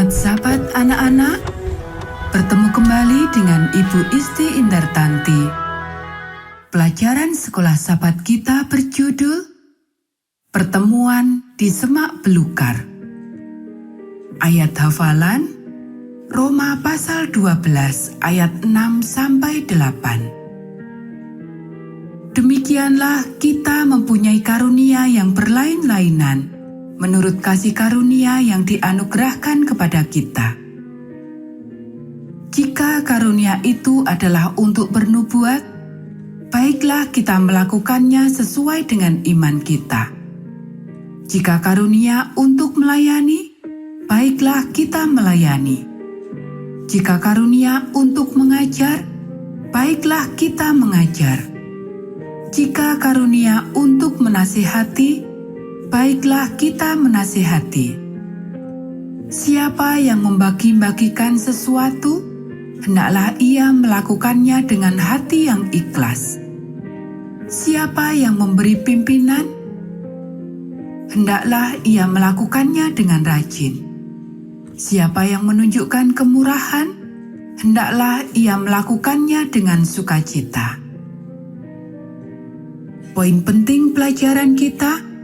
Selamat Sabat anak-anak, bertemu kembali dengan Ibu Isti Indartanti. Pelajaran sekolah Sabat kita berjudul Pertemuan di Semak Belukar. Ayat hafalan Roma pasal 12 ayat 6-8. Demikianlah kita mempunyai karunia yang berlain-lainan menurut kasih karunia yang dianugerahkan kepada kita. Jika karunia itu adalah untuk bernubuat, baiklah kita melakukannya sesuai dengan iman kita. Jika karunia untuk melayani, baiklah kita melayani. Jika karunia untuk mengajar, baiklah kita mengajar. Jika karunia untuk menasihati, baiklah kita menasihati. Siapa yang membagi-bagikan sesuatu, hendaklah ia melakukannya dengan hati yang ikhlas. Siapa yang memberi pimpinan, hendaklah ia melakukannya dengan rajin. Siapa yang menunjukkan kemurahan, hendaklah ia melakukannya dengan sukacita. Poin penting pelajaran kita,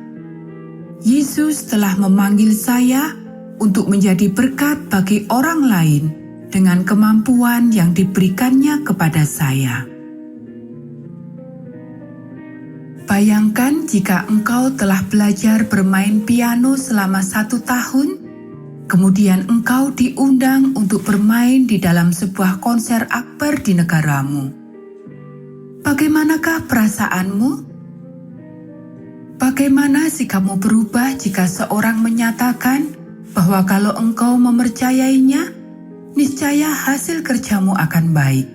Yesus telah memanggil saya untuk menjadi berkat bagi orang lain dengan kemampuan yang diberikannya kepada saya. Bayangkan jika engkau telah belajar bermain piano selama 1 tahun, kemudian engkau diundang untuk bermain di dalam sebuah konser akbar di negaramu. Bagaimanakah perasaanmu? Bagaimana sikapmu berubah jika seorang menyatakan bahwa kalau engkau mempercayainya, niscaya hasil kerjamu akan baik?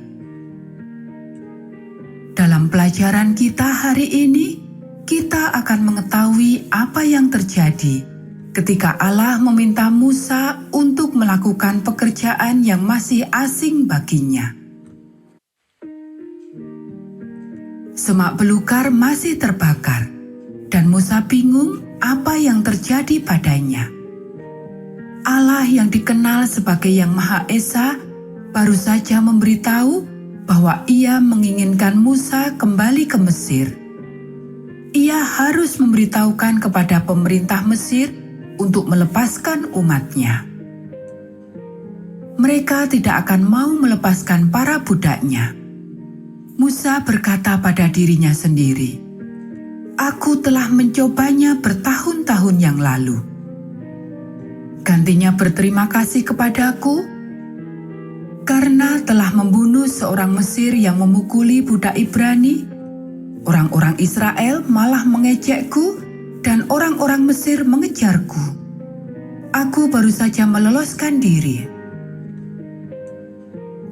Dalam pelajaran kita hari ini, kita akan mengetahui apa yang terjadi ketika Allah meminta Musa untuk melakukan pekerjaan yang masih asing baginya. Semak belukar masih terbakar, dan Musa bingung apa yang terjadi padanya. Allah yang dikenal sebagai Yang Maha Esa baru saja memberitahu bahwa ia menginginkan Musa kembali ke Mesir. Ia harus memberitahukan kepada pemerintah Mesir untuk melepaskan umatnya. Mereka tidak akan mau melepaskan para budaknya. Musa berkata pada dirinya sendiri, "Aku telah mencobanya bertahun-tahun yang lalu. Gantinya berterima kasih kepadaku karena telah membunuh seorang Mesir yang memukuli budak Ibrani. Orang-orang Israel malah mengejekku dan orang-orang Mesir mengejarku. Aku baru saja meloloskan diri."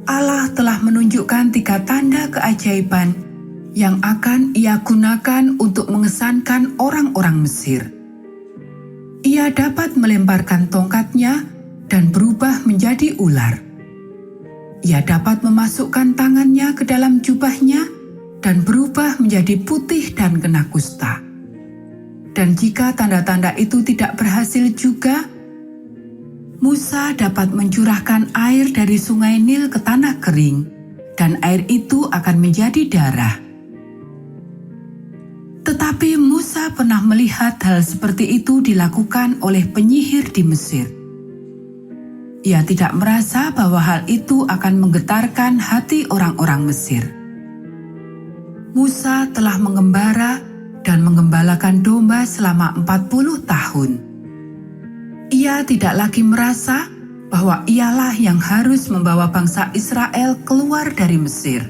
Allah telah menunjukkan 3 tanda keajaiban yang akan ia gunakan untuk mengesankan orang-orang Mesir. Ia dapat melemparkan tongkatnya dan berubah menjadi ular. Ia dapat memasukkan tangannya ke dalam jubahnya dan berubah menjadi putih dan kena kusta. Dan jika tanda-tanda itu tidak berhasil juga, Musa dapat mencurahkan air dari sungai Nil ke tanah kering, dan air itu akan menjadi darah. Tetapi Musa pernah melihat hal seperti itu dilakukan oleh penyihir di Mesir. Ia tidak merasa bahwa hal itu akan menggetarkan hati orang-orang Mesir. Musa telah mengembara dan mengembalakan domba selama 40 tahun. Ia tidak lagi merasa bahwa ialah yang harus membawa bangsa Israel keluar dari Mesir.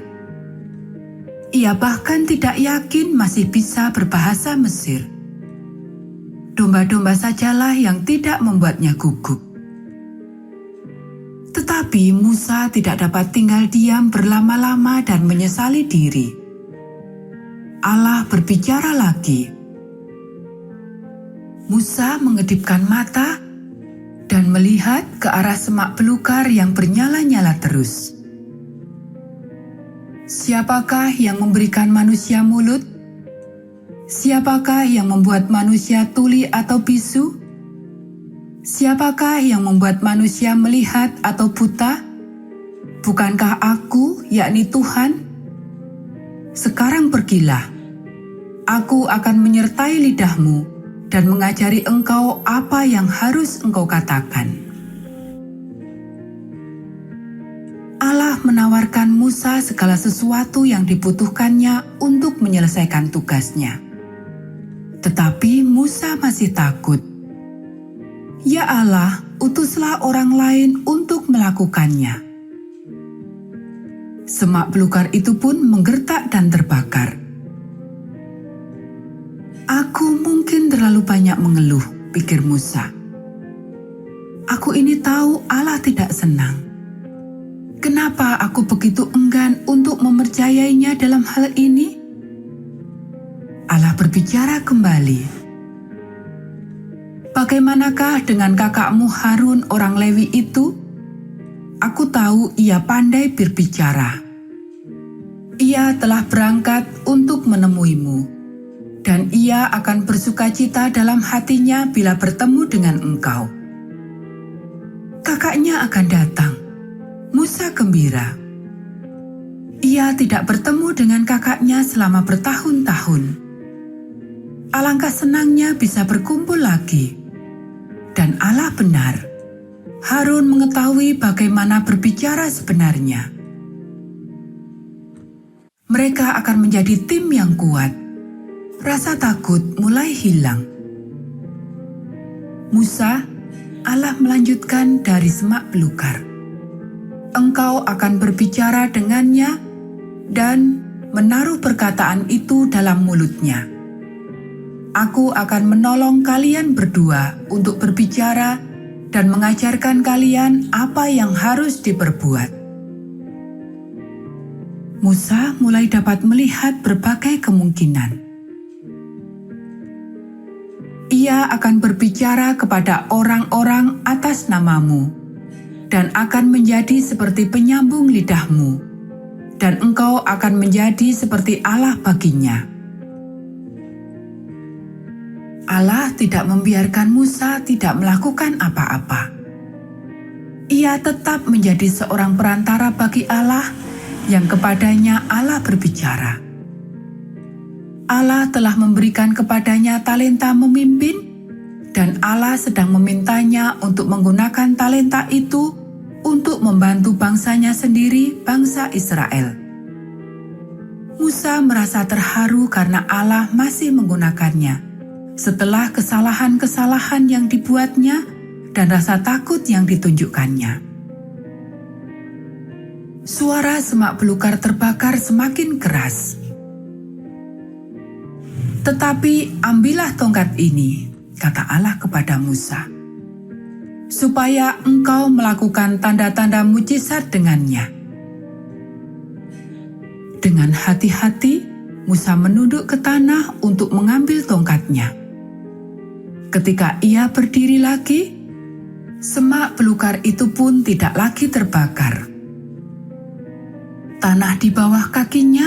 Ia bahkan tidak yakin masih bisa berbahasa Mesir. Domba-domba sajalah yang tidak membuatnya gugup. Tetapi Musa tidak dapat tinggal diam berlama-lama dan menyesali diri. Allah berbicara lagi. Musa mengedipkan mata dan melihat ke arah semak belukar yang bernyala-nyala terus. Siapakah yang memberikan manusia mulut? Siapakah yang membuat manusia tuli atau bisu? Siapakah yang membuat manusia melihat atau buta? Bukankah Aku, yakni Tuhan? Sekarang pergilah. Aku akan menyertai lidahmu dan mengajari engkau apa yang harus engkau katakan. Allah menawarkan Musa segala sesuatu yang dibutuhkannya untuk menyelesaikan tugasnya. Tetapi Musa masih takut. Ya Allah, utuslah orang lain untuk melakukannya. Semak belukar itu pun menggertak dan terbakar. Aku mungkin terlalu banyak mengeluh, pikir Musa. Aku ini tahu Allah tidak senang. Kenapa aku begitu enggan untuk mempercayainya dalam hal ini? Allah berbicara kembali. Bagaimanakah dengan kakakmu Harun orang Lewi itu? Aku tahu ia pandai berbicara. Ia telah berangkat untuk menemuimu, dan ia akan bersukacita dalam hatinya bila bertemu dengan engkau. Kakaknya akan datang. Musa gembira. Ia tidak bertemu dengan kakaknya selama bertahun-tahun. Alangkah senangnya bisa berkumpul lagi. Dan Allah benar. Harun mengetahui bagaimana berbicara sebenarnya. Mereka akan menjadi tim yang kuat. Rasa takut mulai hilang. Musa, Allah melanjutkan dari semak belukar. Engkau akan berbicara dengannya dan menaruh perkataan itu dalam mulutnya. Aku akan menolong kalian berdua untuk berbicara dan mengajarkan kalian apa yang harus diperbuat. Musa mulai dapat melihat berbagai kemungkinan. Ia akan berbicara kepada orang-orang atas namamu dan akan menjadi seperti penyambung lidahmu, dan engkau akan menjadi seperti Allah baginya. Allah tidak membiarkan Musa tidak melakukan apa-apa. Ia tetap menjadi seorang perantara bagi Allah yang kepadanya Allah berbicara. Allah telah memberikan kepadanya talenta memimpin, dan Allah sedang memintanya untuk menggunakan talenta itu untuk membantu bangsanya sendiri, bangsa Israel. Musa merasa terharu karena Allah masih menggunakannya setelah kesalahan-kesalahan yang dibuatnya dan rasa takut yang ditunjukkannya. Suara semak belukar terbakar semakin keras. Tetapi ambillah tongkat ini, kata Allah kepada Musa, supaya engkau melakukan tanda-tanda mujizat dengannya. Dengan hati-hati, Musa menunduk ke tanah untuk mengambil tongkatnya. Ketika ia berdiri lagi, semak belukar itu pun tidak lagi terbakar. Tanah di bawah kakinya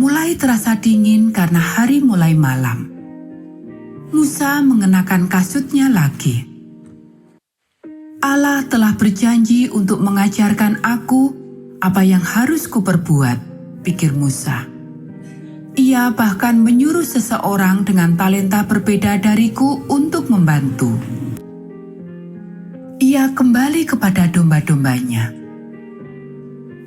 mulai terasa dingin karena hari mulai malam. Musa mengenakan kasutnya lagi. Allah telah berjanji untuk mengajarkan aku apa yang harus kuperbuat, pikir Musa. Ia bahkan menyuruh seseorang dengan talenta berbeda dariku untuk membantu. Ia kembali kepada domba-dombanya.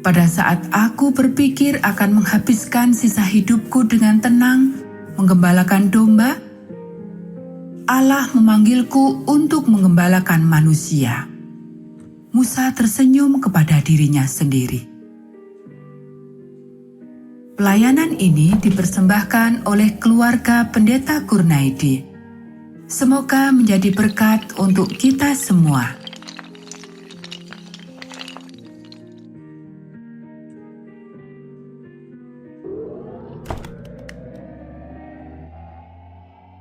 Pada saat aku berpikir akan menghabiskan sisa hidupku dengan tenang, menggembalakan domba, Allah memanggilku untuk menggembalakan manusia. Musa tersenyum kepada dirinya sendiri. Pelayanan ini dipersembahkan oleh keluarga Pendeta Kurnaidi. Semoga menjadi berkat untuk kita semua.